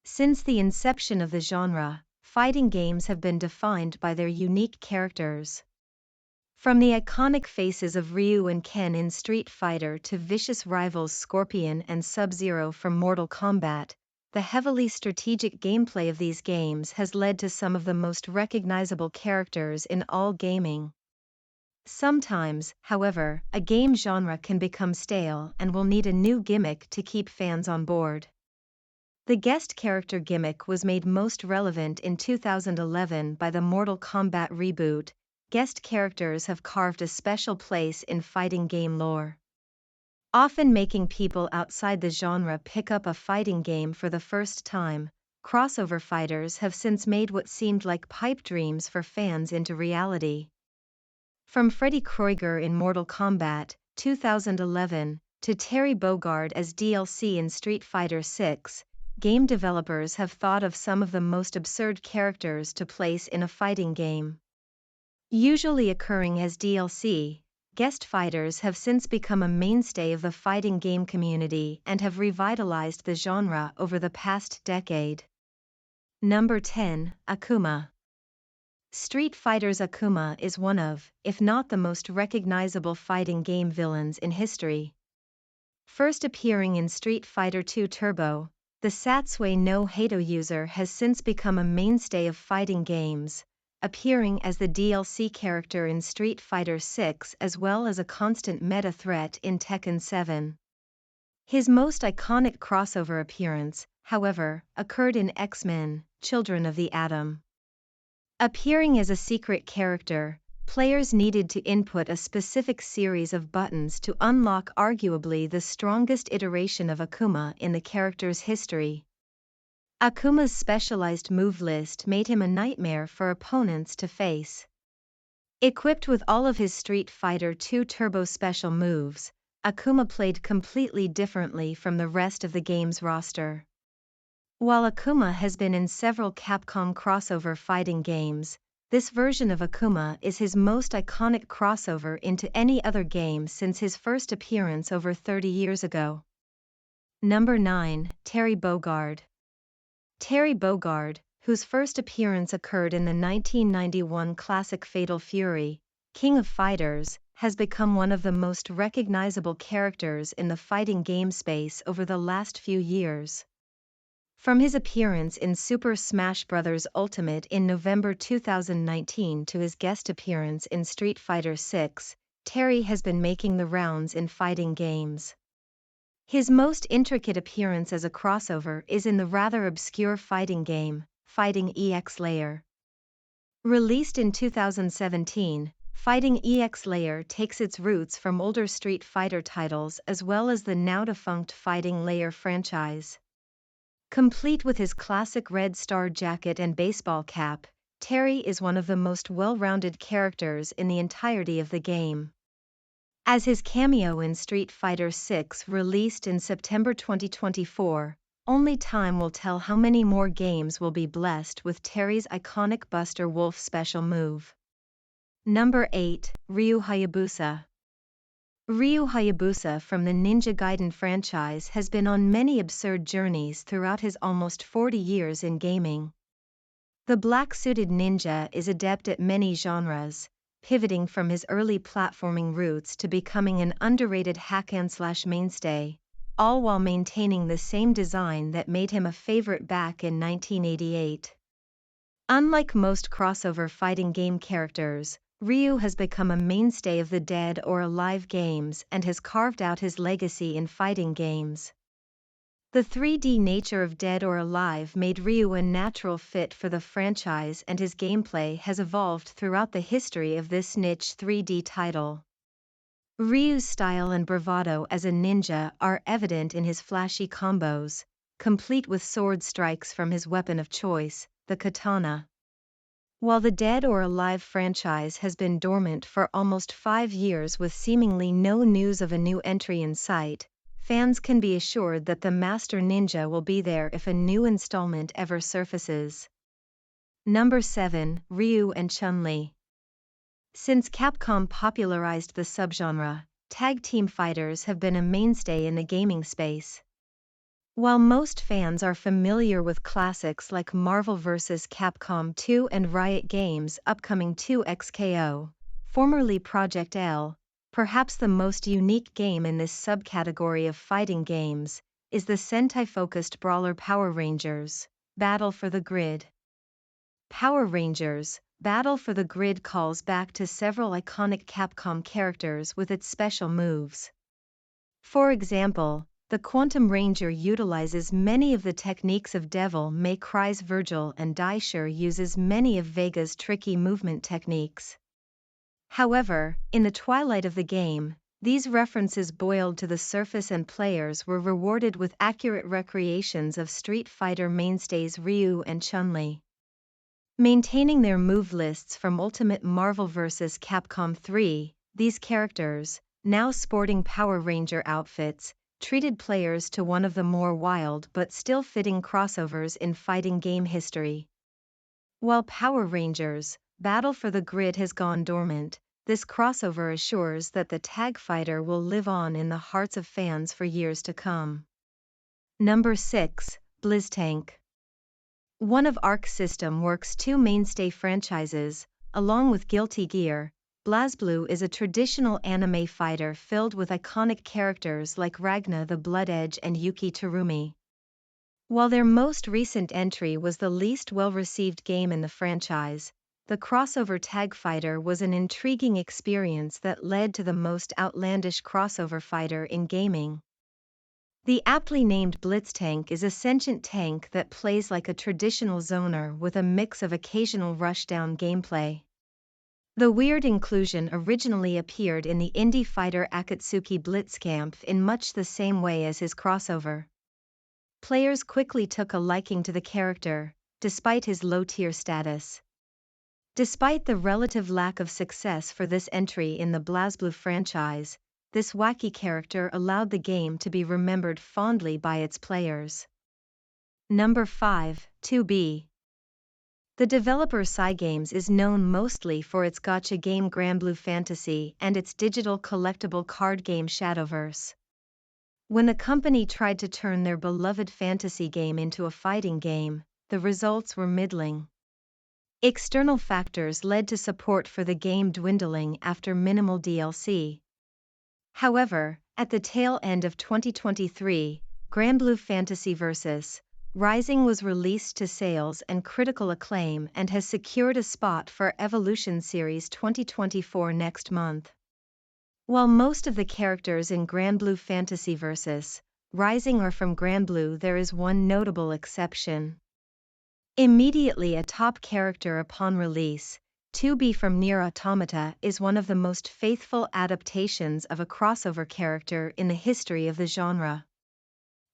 Since the inception of the genre, fighting games have been defined by their unique characters. From the iconic faces of Ryu and Ken in Street Fighter to vicious rivals Scorpion and Sub-Zero from Mortal Kombat, the heavily strategic gameplay of these games has led to some of the most recognizable characters in all gaming. Sometimes, however, a game genre can become stale and will need a new gimmick to keep fans on board. The guest character gimmick was made most relevant in 2011 by the Mortal Kombat reboot. Guest characters have carved a special place in fighting game lore, often making people outside the genre pick up a fighting game for the first time. Crossover fighters have since made what seemed like pipe dreams for fans into reality. From Freddy Krueger in Mortal Kombat 2011 to Terry Bogard as DLC in Street Fighter VI, game developers have thought of some of the most absurd characters to place in a fighting game. Usually occurring as DLC, guest fighters have since become a mainstay of the fighting game community and have revitalized the genre over the past decade. Number 10, Akuma. Street Fighter's Akuma is one of, if not the most recognizable fighting game villains in history. First appearing in Street Fighter II Turbo, the Satsui no Hato user has since become a mainstay of fighting games, appearing as the DLC character in Street Fighter VI as well as a constant meta threat in Tekken 7. His most iconic crossover appearance, however, occurred in X-Men: Children of the Atom. Appearing as a secret character, players needed to input a specific series of buttons to unlock arguably the strongest iteration of Akuma in the character's history. Akuma's specialized move list made him a nightmare for opponents to face. Equipped with all of his Street Fighter II Turbo special moves, Akuma played completely differently from the rest of the game's roster. While Akuma has been in several Capcom crossover fighting games, this version of Akuma is his most iconic crossover into any other game since his first appearance over 30 years ago. Number 9, Terry Bogard. Terry Bogard, whose first appearance occurred in the 1991 classic Fatal Fury, King of Fighters, has become one of the most recognizable characters in the fighting game space over the last few years. From his appearance in Super Smash Bros. Ultimate in November 2019 to his guest appearance in Street Fighter VI, Terry has been making the rounds in fighting games. His most intricate appearance as a crossover is in the rather obscure fighting game, Fighting EX Layer. Released in 2017, Fighting EX Layer takes its roots from older Street Fighter titles as well as the now-defunct Fighting Layer franchise. Complete with his classic red star jacket and baseball cap, Terry is one of the most well-rounded characters in the entirety of the game. As his cameo in Street Fighter VI released in September 2024, only time will tell how many more games will be blessed with Terry's iconic Buster Wolf special move. Number 8, Ryu Hayabusa. Ryu Hayabusa from the Ninja Gaiden franchise has been on many absurd journeys throughout his almost 40 years in gaming. The black-suited ninja is adept at many genres, pivoting from his early platforming roots to becoming an underrated hack-and-slash mainstay, all while maintaining the same design that made him a favorite back in 1988. Unlike most crossover fighting game characters, Ryu has become a mainstay of the Dead or Alive games and has carved out his legacy in fighting games. The 3D nature of Dead or Alive made Ryu a natural fit for the franchise, and his gameplay has evolved throughout the history of this niche 3D title. Ryu's style and bravado as a ninja are evident in his flashy combos, complete with sword strikes from his weapon of choice, the katana. While the Dead or Alive franchise has been dormant for almost 5 years with seemingly no news of a new entry in sight, fans can be assured that the Master Ninja will be there if a new installment ever surfaces. Number 7, Ryu and Chun-Li. Since Capcom popularized the subgenre, tag team fighters have been a mainstay in the gaming space. While most fans are familiar with classics like Marvel vs. Capcom 2 and Riot Games' upcoming 2XKO, formerly Project L, perhaps the most unique game in this subcategory of fighting games is the Sentai-focused brawler Power Rangers: Battle for the Grid. Power Rangers: Battle for the Grid calls back to several iconic Capcom characters with its special moves. For example, the Quantum Ranger utilizes many of the techniques of Devil May Cry's Virgil, and Daisher uses many of Vega's tricky movement techniques. However, in the twilight of the game, these references boiled to the surface and players were rewarded with accurate recreations of Street Fighter mainstays Ryu and Chun-Li. Maintaining their move lists from Ultimate Marvel vs. Capcom 3, these characters, now sporting Power Ranger outfits, treated players to one of the more wild but still fitting crossovers in fighting game history. While Power Rangers: Battle for the Grid has gone dormant, this crossover assures that the tag fighter will live on in the hearts of fans for years to come. Number 6, BlizTank. One of Arc System Works' two mainstay franchises, along with Guilty Gear, BlazBlue is a traditional anime fighter filled with iconic characters like Ragna the Blood Edge and Yuki Terumi. While their most recent entry was the least well-received game in the franchise, the crossover tag fighter was an intriguing experience that led to the most outlandish crossover fighter in gaming. The aptly named BlizTank is a sentient tank that plays like a traditional zoner with a mix of occasional rushdown gameplay. The weird inclusion originally appeared in the indie fighter Akatsuki Blitzkampf in much the same way as his crossover. Players quickly took a liking to the character, despite his low-tier status. Despite the relative lack of success for this entry in the BlazBlue franchise, this wacky character allowed the game to be remembered fondly by its players. Number 5, 2B. The developer Cygames is known mostly for its gacha game Granblue Fantasy and its digital collectible card game Shadowverse. When the company tried to turn their beloved fantasy game into a fighting game, the results were middling. External factors led to support for the game dwindling after minimal DLC. However, at the tail end of 2023, Granblue Fantasy Versus Rising was released to sales and critical acclaim and has secured a spot for Evolution Series 2024 next month. While most of the characters in Granblue Fantasy Versus Rising are from Granblue, there is one notable exception. Immediately a top character upon release, 2B from Nier Automata is one of the most faithful adaptations of a crossover character in the history of the genre.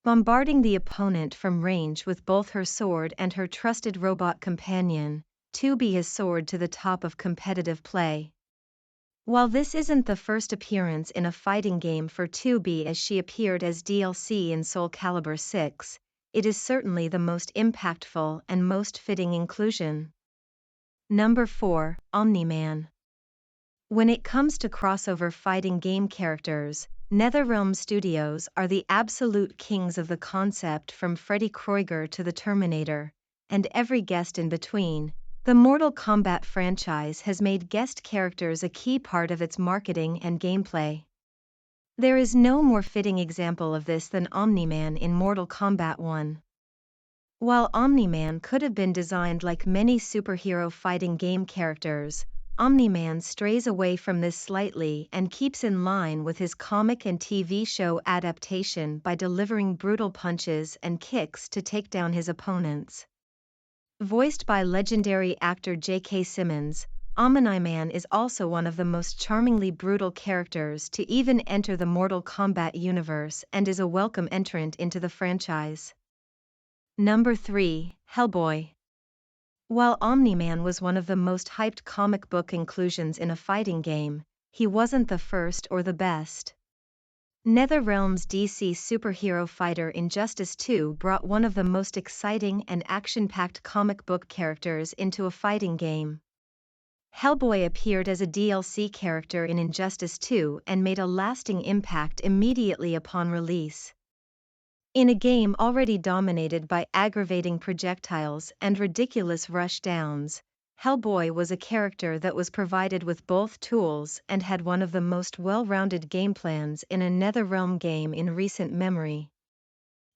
Bombarding the opponent from range with both her sword and her trusted robot companion, 2B has soared to the top of competitive play. While this isn't the first appearance in a fighting game for 2B, as she appeared as DLC in Soul Calibur 6, it is certainly the most impactful and most fitting inclusion. Number 4, Omni-Man. When it comes to crossover fighting game characters, NetherRealm Studios are the absolute kings of the concept, from Freddy Krueger to the Terminator, and every guest in between. The Mortal Kombat franchise has made guest characters a key part of its marketing and gameplay. There is no more fitting example of this than Omni-Man in Mortal Kombat 1. While Omni-Man could have been designed like many superhero fighting game characters, Omni-Man strays away from this slightly and keeps in line with his comic and TV show adaptation by delivering brutal punches and kicks to take down his opponents. Voiced by legendary actor J.K. Simmons, Omni-Man is also one of the most charmingly brutal characters to even enter the Mortal Kombat universe and is a welcome entrant into the franchise. Number 3, Hellboy. While Omni-Man was one of the most hyped comic book inclusions in a fighting game, he wasn't the first or the best. NetherRealm's DC superhero fighter Injustice 2 brought one of the most exciting and action-packed comic book characters into a fighting game. Hellboy appeared as a DLC character in Injustice 2 and made a lasting impact immediately upon release. In a game already dominated by aggravating projectiles and ridiculous rushdowns, Hellboy was a character that was provided with both tools and had one of the most well-rounded gameplans in a NetherRealm game in recent memory.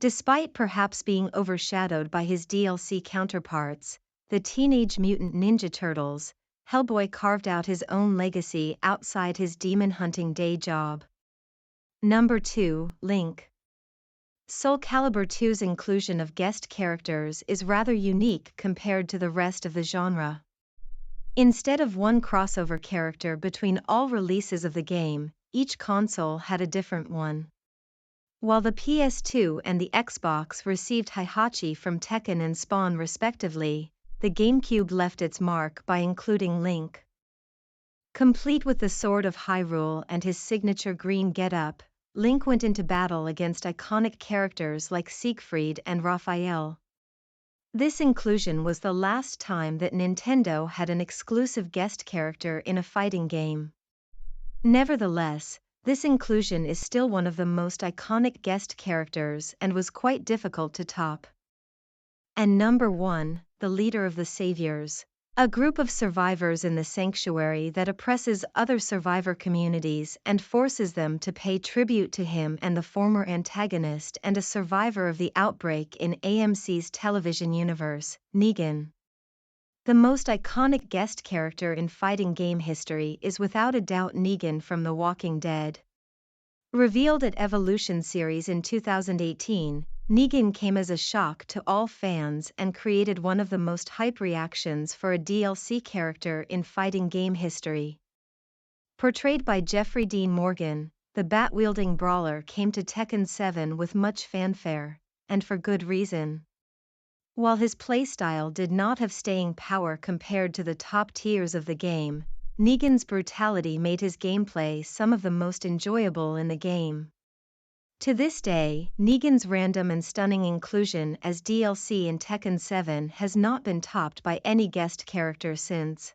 Despite perhaps being overshadowed by his DLC counterparts, the Teenage Mutant Ninja Turtles, Hellboy carved out his own legacy outside his demon-hunting day job. Number 2, Link. Soul Calibur 2's inclusion of guest characters is rather unique compared to the rest of the genre. Instead of one crossover character between all releases of the game, each console had a different one. While the PS2 and the Xbox received Heihachi from Tekken and Spawn respectively, the GameCube left its mark by including Link. Complete with the Sword of Hyrule and his signature green getup, Link went into battle against iconic characters like Siegfried and Raphael. This inclusion was the last time that Nintendo had an exclusive guest character in a fighting game. Nevertheless, this inclusion is still one of the most iconic guest characters and was quite difficult to top. And number 1, the leader of the Saviors. A group of survivors in the sanctuary that oppresses other survivor communities and forces them to pay tribute to him and the former antagonist and a survivor of the outbreak in AMC's television universe, Negan. The most iconic guest character in fighting game history is without a doubt Negan from The Walking Dead. Revealed at Evolution series in 2018, Negan came as a shock to all fans and created one of the most hype reactions for a DLC character in fighting game history. Portrayed by Jeffrey Dean Morgan, the bat-wielding brawler came to Tekken 7 with much fanfare, and for good reason. While his playstyle did not have staying power compared to the top tiers of the game, Negan's brutality made his gameplay some of the most enjoyable in the game. To this day, Negan's random and stunning inclusion as DLC in Tekken 7 has not been topped by any guest character since.